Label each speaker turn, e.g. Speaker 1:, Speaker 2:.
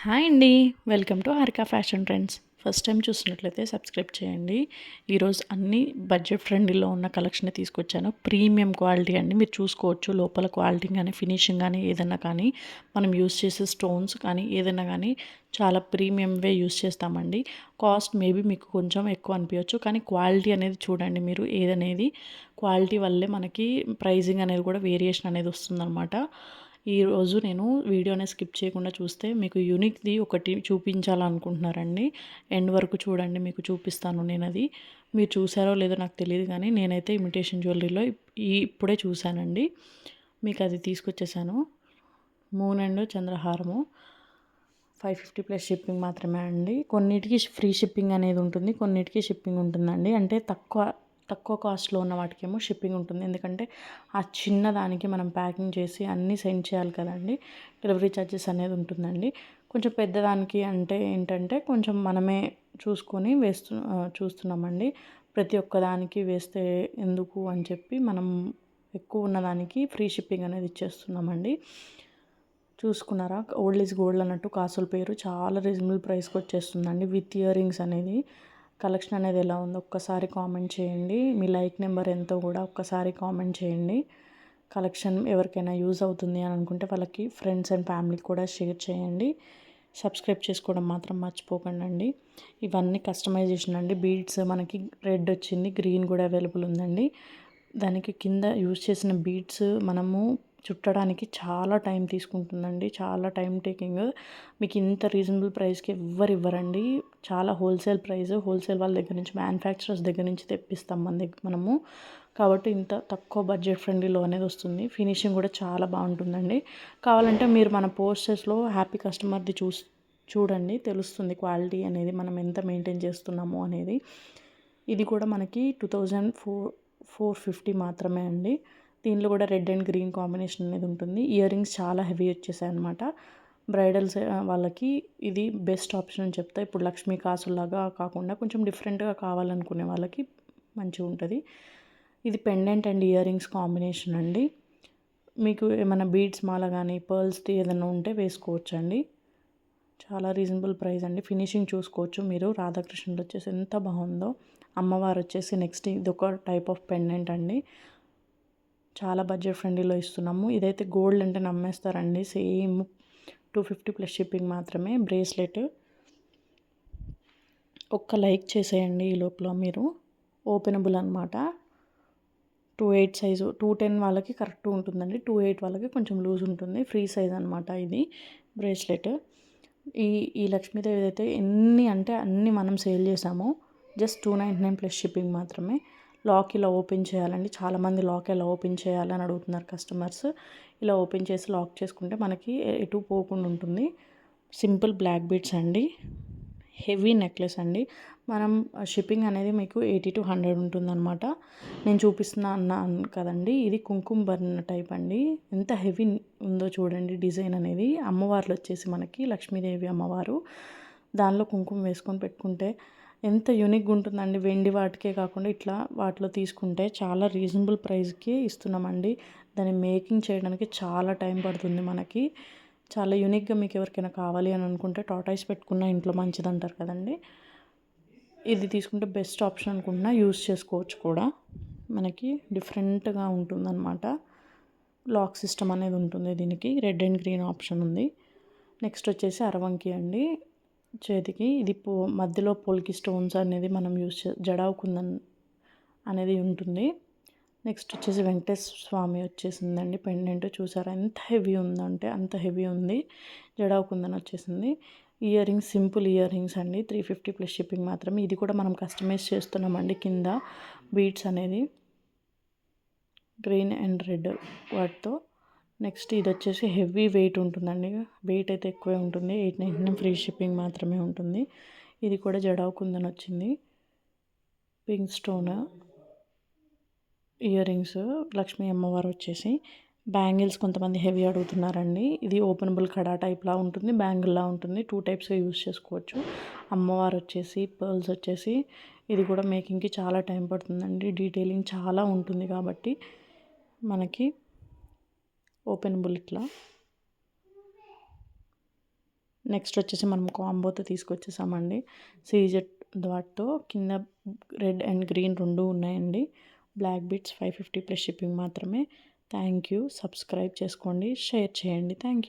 Speaker 1: Hi అండి. Welcome to Harika fashion trends. First time చూస్తున్నట్లయితే subscribe చేయండి. ఈరోజు అన్ని బడ్జెట్ ఫ్రెండ్లీలో ఉన్న కలెక్షన్ తీసుకొచ్చాను. ప్రీమియం క్వాలిటీ అండి. మీరు చూసుకోవచ్చు లోపల క్వాలిటీ కానీ, ఫినిషింగ్ కానీ ఏదైనా కానీ మనం యూస్ చేసే స్టోన్స్ కానీ ఏదైనా కానీ చాలా ప్రీమియంవే యూస్ చేస్తామండి. కాస్ట్ మేబీ మీకు కొంచెం ఎక్కువ అనిపించవచ్చు, కానీ క్వాలిటీ అనేది చూడండి మీరు. ఏదనేది క్వాలిటీ వల్లే మనకి ప్రైజింగ్ అనేది కూడా వేరియేషన్ అనేది వస్తుందన్నమాట. ఈరోజు నేను వీడియోని స్కిప్ చేయకుండా చూస్తే మీకు యూనిక్ది ఒకటి చూపించాలనుకుంటున్నారండి. ఎండ్ వరకు చూడండి, మీకు చూపిస్తాను నేను అది. మీరు చూసారో లేదో నాకు తెలియదు, కానీ నేనైతే ఇమిటేషన్ జ్యువెలరీలో ఇప్పుడే చూశానండి. మీకు అది తీసుకొచ్చేసాను. మూన్ అండ్ చంద్రహారము 550 ప్లస్ షిప్పింగ్ మాత్రమే అండి. కొన్నిటికి ఫ్రీ షిప్పింగ్ అనేది ఉంటుంది, కొన్నిటికి షిప్పింగ్ ఉంటుందండి. అంటే తక్కువ తక్కువ కాస్ట్లో ఉన్న వాటికేమో షిప్పింగ్ ఉంటుంది. ఎందుకంటే ఆ చిన్న దానికి మనం ప్యాకింగ్ చేసి అన్నీ సెండ్ చేయాలి కదండి. డెలివరీ ఛార్జెస్ అనేది ఉంటుందండి. కొంచెం పెద్దదానికి అంటే ఏంటంటే కొంచెం మనమే చూసుకొని చూస్తున్నామండి. ప్రతి ఒక్కదానికి వేస్తే ఎందుకు అని చెప్పి మనం ఎక్కువ ఉన్నదానికి ఫ్రీ షిప్పింగ్ అనేది ఇచ్చేస్తున్నామండి. చూసుకున్నారా, ఓల్డ్ ఈజ్ గోల్డ్ అన్నట్టు కాసుల పేరు చాలా రీజనబుల్ ప్రైస్కి వచ్చేస్తుందండి. విత్ ఇయర్ రింగ్స్ అనేది. కలెక్షన్ అనేది ఎలా ఉందో ఒక్కసారి కామెంట్ చేయండి. మీ లైక్ నెంబర్ ఎంతో కూడా ఒక్కసారి కామెంట్ చేయండి. కలెక్షన్ ఎవరికైనా యూజ్ అవుతుంది అని అనుకుంటే వాళ్ళకి ఫ్రెండ్స్ అండ్ ఫ్యామిలీకి కూడా షేర్ చేయండి. సబ్స్క్రైబ్ చేసుకోవడం మాత్రం మర్చిపోకండి. ఇవన్నీ కస్టమైజేషన్ అండి. బీడ్స్ మనకి రెడ్ వచ్చింది, గ్రీన్ కూడా అవైలబుల్ ఉందండి. దానికి కింద యూజ్ చేసిన బీడ్స్ మనము చుట్టడానికి చాలా టైం తీసుకుంటుందండి. చాలా టైం టేకింగ్. మీకు ఇంత రీజనబుల్ ప్రైస్కి ఎవ్వరు ఇవ్వరండి. చాలా హోల్సేల్ ప్రైస్. హోల్సేల్ వాళ్ళ దగ్గర నుంచి, మ్యానుఫ్యాక్చరర్స్ దగ్గర నుంచి తెప్పిస్తాం మనము. కాబట్టి ఇంత తక్కువ బడ్జెట్ ఫ్రెండ్లీలో అనేది వస్తుంది. ఫినిషింగ్ కూడా చాలా బాగుంటుందండి. కావాలంటే మీరు మన పోస్టర్స్లో హ్యాపీ కస్టమర్ది చూడండి, తెలుస్తుంది క్వాలిటీ అనేది మనం ఎంత మెయింటైన్ చేస్తున్నాము అనేది. ఇది కూడా మనకి 2450 మాత్రమే అండి. దీనిలో కూడా రెడ్ అండ్ గ్రీన్ కాంబినేషన్ అనేది ఉంటుంది. ఇయర్ రింగ్స్ చాలా హెవీ వచ్చేసాయి అనమాట. బ్రైడల్స్ వాళ్ళకి ఇది బెస్ట్ ఆప్షన్ అని చెప్తా. ఇప్పుడు లక్ష్మీ కాసులాగా కాకుండా కొంచెం డిఫరెంట్గా కావాలనుకునే వాళ్ళకి మంచిగా ఉంటుంది. ఇది pendant and ear rings combination అండి. మీకు ఏమైనా బీడ్స్ మాల కానీ పర్ల్స్ది ఏదైనా ఉంటే వేసుకోవచ్చు అండి. చాలా రీజనబుల్ ప్రైస్ అండి. ఫినిషింగ్ చూసుకోవచ్చు మీరు. రాధాకృష్ణుడు వచ్చేసి ఎంత బాగుందో. అమ్మవారు వచ్చేసి నెక్స్ట్ ఇది ఒక టైప్ ఆఫ్ పెండెంట్ అండి. చాలా బడ్జెట్ ఫ్రెండ్లీలో ఇస్తున్నాము. ఇదైతే గోల్డ్ అంటే నమ్మేస్తారండి. సేమ్ 250 ప్లస్ షిప్పింగ్ మాత్రమే. బ్రేస్లెట్ ఒక్క లైక్ చేసేయండి ఈ లోపల మీరు. ఓపెనబుల్ అనమాట. 28 సైజు, 210 వాళ్ళకి కరెక్ట్ ఉంటుందండి. 28 వాళ్ళకి కొంచెం లూజ్ ఉంటుంది. ఫ్రీ సైజ్ అనమాట ఇది బ్రేస్లెట్. ఈ ఈ లక్ష్మీదేవి అయితే ఎన్ని అంటే అన్నీ మనం సేల్ చేసాము. జస్ట్ 299 ప్లస్ షిప్పింగ్ మాత్రమే. లాక్ ఇలా ఓపెన్ చేయాలండి. చాలామంది లాక్ ఎలా ఓపెన్ చేయాలని అడుగుతున్నారు కస్టమర్స్. ఇలా ఓపెన్ చేసి లాక్ చేసుకుంటే మనకి ఎటు పోకుండా ఉంటుంది. సింపుల్ బ్లాక్ బీడ్స్ అండి. హెవీ నెక్లెస్ అండి. మనం షిప్పింగ్ అనేది మీకు 80 to 100 ఉంటుందన్నమాట. నేను చూపిస్తున్నా అన్నాను కదండి, ఇది కుంకుమ బర్న్ టైప్ అండి. ఎంత హెవీ ఉందో చూడండి డిజైన్ అనేది. అమ్మవార్లు వచ్చేసి మనకి లక్ష్మీదేవి అమ్మవారు. దానిలో కుంకుమ వేసుకొని పెట్టుకుంటే ఎంత యూనిక్గా ఉంటుందండి. వెండి వాటికే కాకుండా ఇట్లా వాటిలో తీసుకుంటే చాలా రీజనబుల్ ప్రైస్కి ఇస్తున్నామండి. దాన్ని మేకింగ్ చేయడానికి చాలా టైం పడుతుంది మనకి. చాలా యూనిక్గా మీకు ఎవరికైనా కావాలి అని అనుకుంటే టాటాయిస్ పెట్టుకున్న ఇంట్లో మంచిది అంటారు కదండి. ఇది తీసుకుంటే బెస్ట్ ఆప్షన్ అనుకుంటున్నా. యూస్ చేసుకోవచ్చు కూడా. మనకి డిఫరెంట్గా ఉంటుందన్నమాట. లాక్ సిస్టమ్ అనేది ఉంటుంది దీనికి. రెడ్ అండ్ గ్రీన్ ఆప్షన్ ఉంది. నెక్స్ట్ వచ్చేసి అరవంకి అండి. చేతికి ఇది మధ్యలో పోల్కి స్టోన్స్ అనేది మనం జడావు కుందన్ అనేది ఉంటుంది. నెక్స్ట్ వచ్చేసి వెంకటేశ్వర స్వామి వచ్చేసిందండి. పెండెంట్ చూసారా ఎంత హెవీ ఉందంటే అంత హెవీ ఉంది. జడావు కుందన్ వచ్చేసింది. Ear rings simple ear rings అండి. 350 ప్లస్ షిప్పింగ్ మాత్రమే. ఇది కూడా మనం కస్టమైజ్ చేస్తున్నామండి. కింద బీడ్స్ అనేది గ్రీన్ అండ్ రెడ్ వాటితో. నెక్స్ట్ ఇది వచ్చేసి హెవీ వెయిట్ ఉంటుందండి. వెయిట్ అయితే ఎక్కువే ఉంటుంది. 899 ఫ్రీ షిప్పింగ్ మాత్రమే ఉంటుంది. ఇది కూడా జడావు కుందన్ వచ్చింది. Pink stone ear rings. Lakshmi అమ్మవారు వచ్చేసి. బ్యాంగిల్స్ కొంతమంది హెవీ అడుగుతున్నారండి. ఇది ఓపెనబుల్ కడా టైప్లా ఉంటుంది, బ్యాంగిల్లా ఉంటుంది. 2 టైప్స్గా యూస్ చేసుకోవచ్చు. అమ్మవారు వచ్చేసి పర్ల్స్ వచ్చేసి. ఇది కూడా మేకింగ్కి చాలా టైం పడుతుందండి. డీటెయిలింగ్ చాలా ఉంటుంది కాబట్టి మనకి ఓపెనబుల్ ఇట్లా. నెక్స్ట్ వచ్చేసి మనం కాంబోతో తీసుకొచ్చేసామండి. సీజెడ్ వాటితో కింద రెడ్ అండ్ గ్రీన్ 2 ఉన్నాయండి. బ్లాక్ బీట్స్ 550 ప్లస్ షిప్పింగ్ మాత్రమే. Thank you. సబ్స్క్రైబ్ చేసుకోండి, షేర్ చేయండి. Thank you.